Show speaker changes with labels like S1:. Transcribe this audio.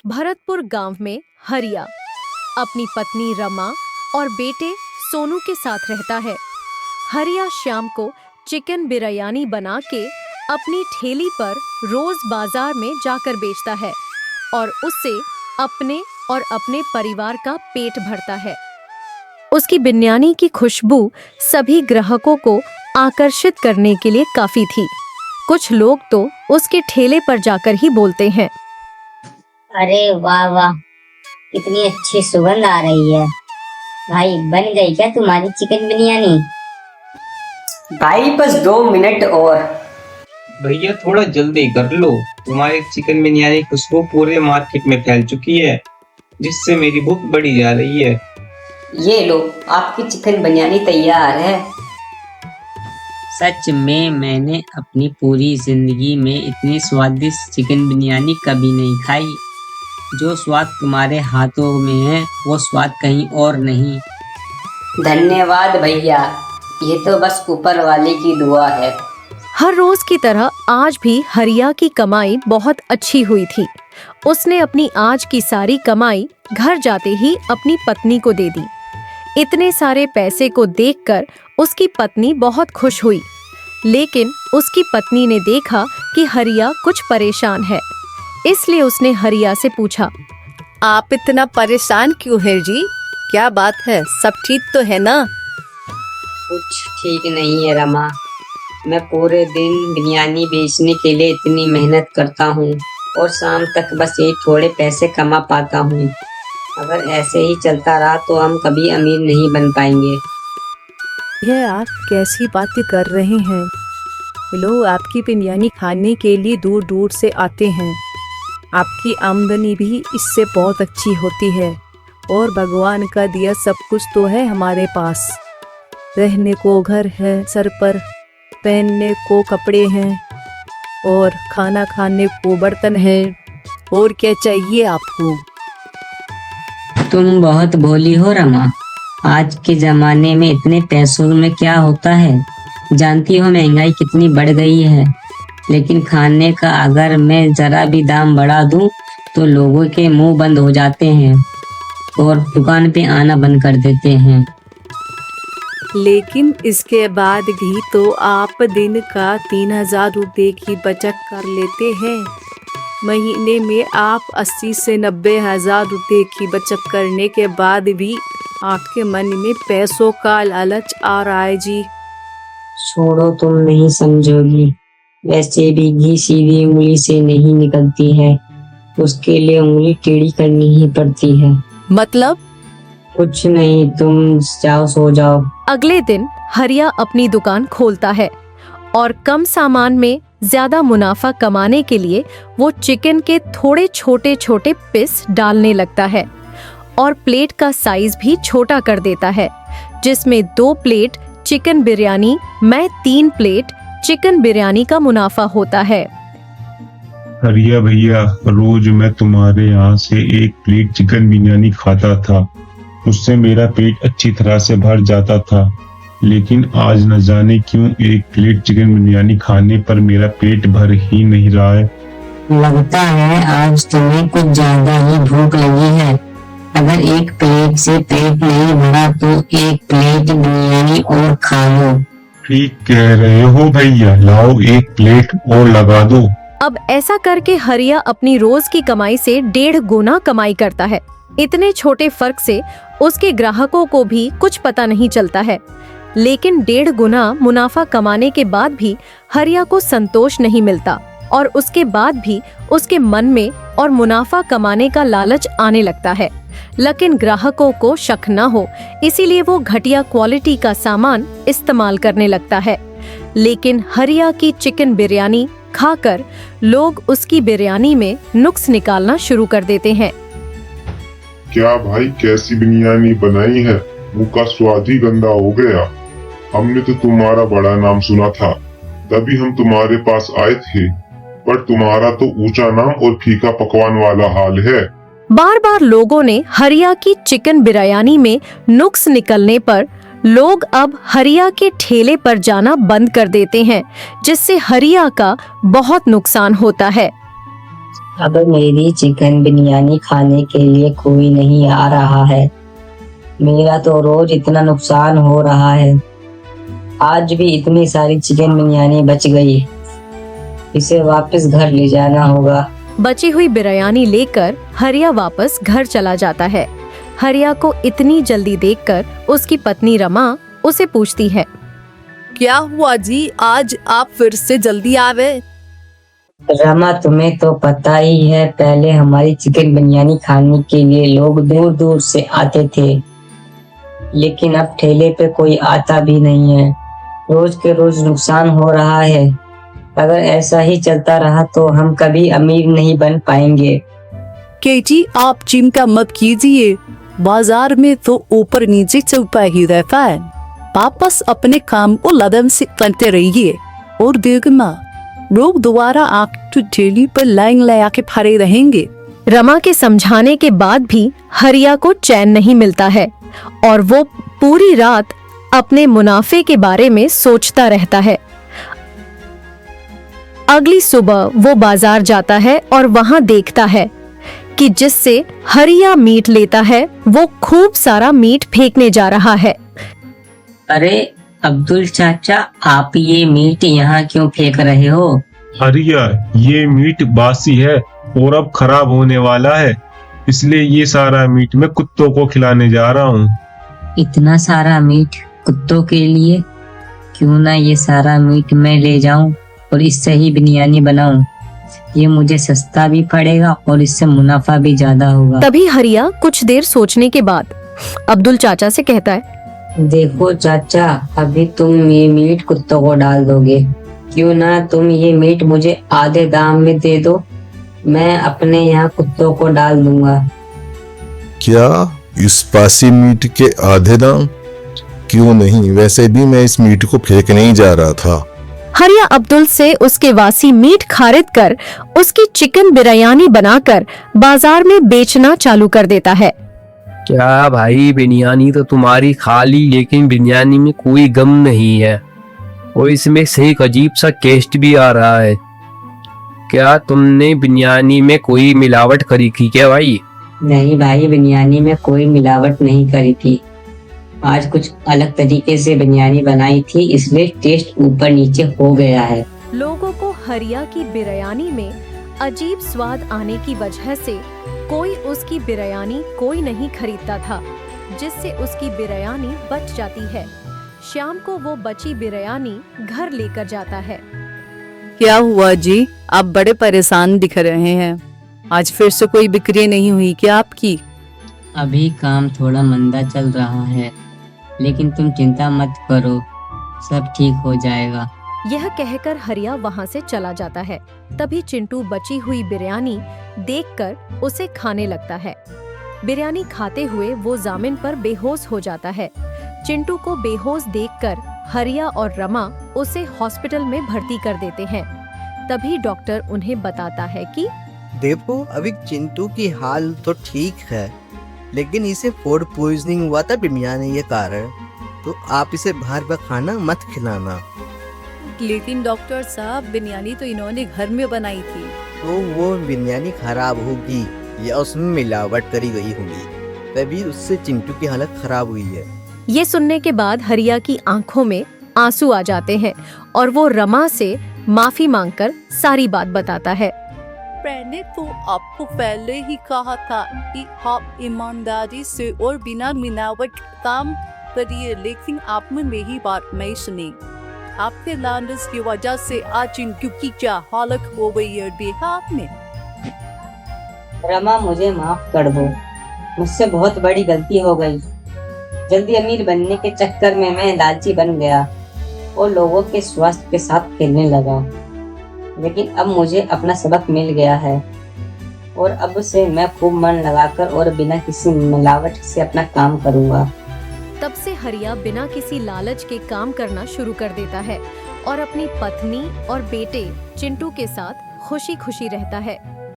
S1: भरतपुर गांव में हरिया अपनी पत्नी रमा और बेटे सोनू के साथ रहता है। हरिया शाम को चिकन बिरयानी बना के अपनी ठेली पर रोज बाजार में जाकर बेचता है और उससे अपने और अपने परिवार का पेट भरता है। उसकी बिरयानी की खुशबू सभी ग्राहकों को आकर्षित करने के लिए काफी थी। कुछ लोग तो उसके ठेले पर जाकर ही बोलते हैं,
S2: अरे वाह वाह, कितनी अच्छी सुगंध आ रही है। भाई बन गई क्या तुम्हारी चिकन बिरयानी?
S3: भाई बस 2 मिनट और।
S4: भैया थोड़ा जल्दी कर लो, तुम्हारी चिकन बिरयानी खुशबू पूरे मार्केट में फैल चुकी है, जिससे मेरी भूख बढ़ी जा रही है।
S3: ये लो, आपकी चिकन बिरयानी तैयार है।
S5: सच में मैंने अपनी पूरी जिंदगी में इतनी स्वादिष्ट चिकन बिरयानी कभी नहीं खाई। जो स्वाद तुम्हारे हाथों में है वो स्वाद कहीं और नहीं।
S3: धन्यवाद भैया, ये तो बस ऊपर वाले की दुआ है।
S1: हर रोज की तरह आज भी हरिया की कमाई बहुत अच्छी हुई थी। उसने अपनी आज की सारी कमाई घर जाते ही अपनी पत्नी को दे दी। इतने सारे पैसे को देखकर उसकी पत्नी बहुत खुश हुई, लेकिन उसकी पत्नी ने देखा कि हरिया कुछ परेशान है, इसलिए उसने हरिया से पूछा,
S6: आप इतना परेशान क्यों है जी? क्या बात है, सब ठीक तो है ना?
S5: कुछ ठीक नहीं है रमा, मैं पूरे दिन बिरयानी बेचने के लिए इतनी मेहनत करता हूँ और शाम तक बस ये थोड़े पैसे कमा पाता हूँ। अगर ऐसे ही चलता रहा तो हम कभी अमीर नहीं बन पाएंगे।
S6: यह आप कैसी बातें कर रहे हैं? लोग आपकी बिरयानी खाने के लिए दूर दूर से आते हैं। आपकी आमदनी भी इससे बहुत अच्छी होती है और भगवान का दिया सब कुछ तो है हमारे पास। रहने को घर है सर पर, पहनने को कपड़े हैं और खाना खाने को बर्तन है। और क्या चाहिए आपको?
S5: तुम बहुत भोली हो रमा। आज के जमाने में इतने पैसों में क्या होता है? जानती हो महंगाई कितनी बढ़ गई है, लेकिन खाने का अगर मैं जरा भी दाम बढ़ा दूं तो लोगों के मुंह बंद हो जाते हैं और दुकान पे आना बंद कर देते हैं।
S6: लेकिन इसके बाद भी तो आप दिन का 3000 रुपये की बचत कर लेते हैं। महीने में आप 80 से 90 हजार रुपये की बचत करने के बाद भी आपके मन में पैसों का लालच आ रहा है जी।
S5: छोड़ो, तुम नहीं समझोगी। वैसे भी घी सीधी उंगली से नहीं निकलती है, उसके लिए उंगली टेढ़ी करनी ही पड़ती है।
S6: मतलब?
S5: कुछ नहीं, तुम जाओ सो जाओ।
S1: अगले दिन हरिया अपनी दुकान खोलता है और कम सामान में ज्यादा मुनाफा कमाने के लिए वो चिकन के थोड़े छोटे छोटे पीस डालने लगता है और प्लेट का साइज भी छोटा कर देता है, जिसमें 2 प्लेट चिकन बिरयानी में 3 प्लेट चिकन बिरयानी का मुनाफा होता है।
S7: हरिया भैया, रोज मैं तुम्हारे यहाँ से 1 प्लेट चिकन बिरयानी खाता था, उससे मेरा पेट अच्छी तरह से भर जाता था। लेकिन आज न जाने क्यों 1 प्लेट चिकन बिरयानी खाने पर मेरा पेट भर ही नहीं रहा है।
S5: लगता है आज तुम्हें कुछ ज्यादा ही भूख लगी है। अगर 1 प्लेट से पेट नहीं भरा तो 1 प्लेट बिरयानी और खा लो।
S7: ठीक कह रहे हो भैया, लाओ 1 प्लेट और लगा दो।
S1: अब ऐसा करके हरिया अपनी रोज की कमाई से 1.5 गुना कमाई करता है। इतने छोटे फर्क से उसके ग्राहकों को भी कुछ पता नहीं चलता है, लेकिन 1.5 गुना मुनाफा कमाने के बाद भी हरिया को संतोष नहीं मिलता और उसके बाद भी उसके मन में और मुनाफा कमाने का लालच आने लगता है। लेकिन ग्राहकों को शक न हो, इसीलिए वो घटिया क्वालिटी का सामान इस्तेमाल करने लगता है। लेकिन हरिया की चिकन बिरयानी खाकर लोग उसकी बिरयानी में नुक्स निकालना शुरू कर देते हैं।
S8: क्या भाई, कैसी बिरयानी बनाई है? मुंह का स्वाद ही गंदा हो गया। हमने तो तुम्हारा बड़ा नाम सुना था, तभी हम तुम्हारे पास आए थे, पर तुम्हारा तो ऊंचा नाम और फीका पकवान वाला हाल है।
S1: बार बार लोगों ने हरिया की चिकन बिरयानी में नुक्स निकलने पर लोग अब हरिया के ठेले पर जाना बंद कर देते हैं, जिससे हरिया का बहुत नुकसान होता है।
S5: अब मेरी चिकन बिरयानी खाने के लिए कोई नहीं आ रहा है। मेरा तो रोज इतना नुकसान हो रहा है। आज भी इतनी सारी चिकन बिरयानी बच गई। इसे वापस घर ले जाना होगा।
S1: बची हुई बिरयानी लेकर हरिया वापस घर चला जाता है। हरिया को इतनी जल्दी देखकर उसकी पत्नी रमा उसे पूछती है,
S6: क्या हुआ जी, आज आप फिर से जल्दी आ गए?
S5: रमा, तुम्हें तो पता ही है, पहले हमारी चिकन बिरयानी खाने के लिए लोग दूर दूर से आते थे, लेकिन अब ठेले पे कोई आता भी नहीं है। रोज के रोज नुकसान हो रहा है। अगर ऐसा ही चलता रहा तो हम कभी अमीर नहीं बन पाएंगे।
S6: केटी, आप चिंता मत कीजिए, बाजार में तो ऊपर नीचे चलता ही रहता है। आप बस अपने काम को लगन से करते रहिए और देखना, लोग दोबारा आके ठेली पर लाइन लगा के खड़े रहेंगे।
S1: रमा के समझाने के बाद भी हरिया को चैन नहीं मिलता है और वो पूरी रात अपने मुनाफे के बारे में सोचता रहता है। अगली सुबह वो बाजार जाता है और वहां देखता है कि जिससे हरिया मीट लेता है वो खूब सारा मीट फेंकने जा रहा है।
S5: अरे अब्दुल चाचा, आप ये मीट यहाँ क्यों फेंक रहे हो?
S7: हरिया, ये मीट बासी है और अब खराब होने वाला है, इसलिए ये सारा मीट मैं कुत्तों को खिलाने जा रहा हूँ।
S5: इतना सारा मीट कुत्तों के लिए? क्यों ना ये सारा मीट मैं ले जाऊं और इससे ही बिरयानी बनाऊं। ये मुझे सस्ता भी पड़ेगा और इससे मुनाफा भी ज्यादा होगा।
S1: तभी हरिया कुछ देर सोचने के बाद अब्दुल चाचा से कहता है,
S5: देखो चाचा, अभी तुम ये मीट कुत्तों को डाल दोगे, क्यों ना तुम ये मीट मुझे आधे दाम में दे दो, मैं अपने यहाँ कुत्तों को डाल दूंगा।
S9: क्या इस बासी मीट के आधे दाम? क्यों नहीं, वैसे भी मैं इस मीट को फेंकने ही जा रहा था।
S1: हरिया अब्दुल से उसके वासी मीट खरीद कर उसकी चिकन बिरयानी बनाकर बाजार में बेचना चालू कर देता है।
S10: क्या भाई, बिरयानी तो तुम्हारी खा ली, लेकिन बिरयानी में कोई गम नहीं है और इसमें से एक अजीब सा टेस्ट भी आ रहा है। क्या तुमने बिरयानी में कोई मिलावट करी थी क्या भाई?
S5: नहीं भाई, बिरयानी में कोई मिलावट नहीं करी थी। आज कुछ अलग तरीके से बिरयानी बनाई थी, इसलिए टेस्ट ऊपर नीचे हो गया है।
S1: लोगों को हरिया की बिरयानी में अजीब स्वाद आने की वजह से कोई उसकी बिरयानी कोई नहीं खरीदता था, जिससे उसकी बिरयानी बच जाती है। शाम को वो बची बिरयानी घर लेकर जाता है।
S6: क्या हुआ जी, आप बड़े परेशान दिख रहे हैं। आज फिर से कोई बिक्री नहीं हुई क्या आपकी?
S5: अभी काम थोड़ा मंदा चल रहा है, लेकिन तुम चिंता मत करो, सब ठीक हो जाएगा।
S1: यह कहकर हरिया वहां से चला जाता है। तभी चिंटू बची हुई बिरयानी देखकर उसे खाने लगता है। बिरयानी खाते हुए वो जामिन पर बेहोश हो जाता है। चिंटू को बेहोश देखकर हरिया और रमा उसे हॉस्पिटल में भर्ती कर देते हैं। तभी डॉक्टर उन्हें बताता है कि
S11: देखो, अभी चिंटू की हाल तो ठीक है, लेकिन इसे फूड पॉइजनिंग हुआ था बिरयानी के कारण, तो आप इसे बाहर का खाना मत खिलाना।
S6: लेकिन डॉक्टर साहब, बिरयानी तो इन्होंने घर में बनाई थी।
S11: तो वो बिरयानी खराब होगी या उसमें मिलावट करी गई होगी, तभी उससे चिंटू की हालत खराब हुई है।
S1: ये सुनने के बाद हरिया की आंखों में आंसू आ जाते हैं और वो रमा से माफी मांगकर सारी बात बताता है।
S6: मैंने तो आपको पहले ही कहा था कि आप ईमानदारी से और बिना मिलावट काम करिए, लेकिन आपने मेरी बात नहीं सुनी। आपके लालच की वजह से आज चिंटू की क्या हालत हो गई है, देखा आपने?
S5: रमा, मुझे माफ कर दो, मुझसे बहुत बड़ी गलती हो गई। जल्दी अमीर बनने के चक्कर में मैं लालची बन गया और लोगों के स्वास्थ्य के साथ खेलने लगा, लेकिन अब मुझे अपना सबक मिल गया है और अब से मैं खूब मन लगाकर और बिना किसी मिलावट से अपना काम करूँगा।
S1: तब से हरिया बिना किसी लालच के काम करना शुरू कर देता है और अपनी पत्नी और बेटे चिंटू के साथ खुशी खुशी रहता है।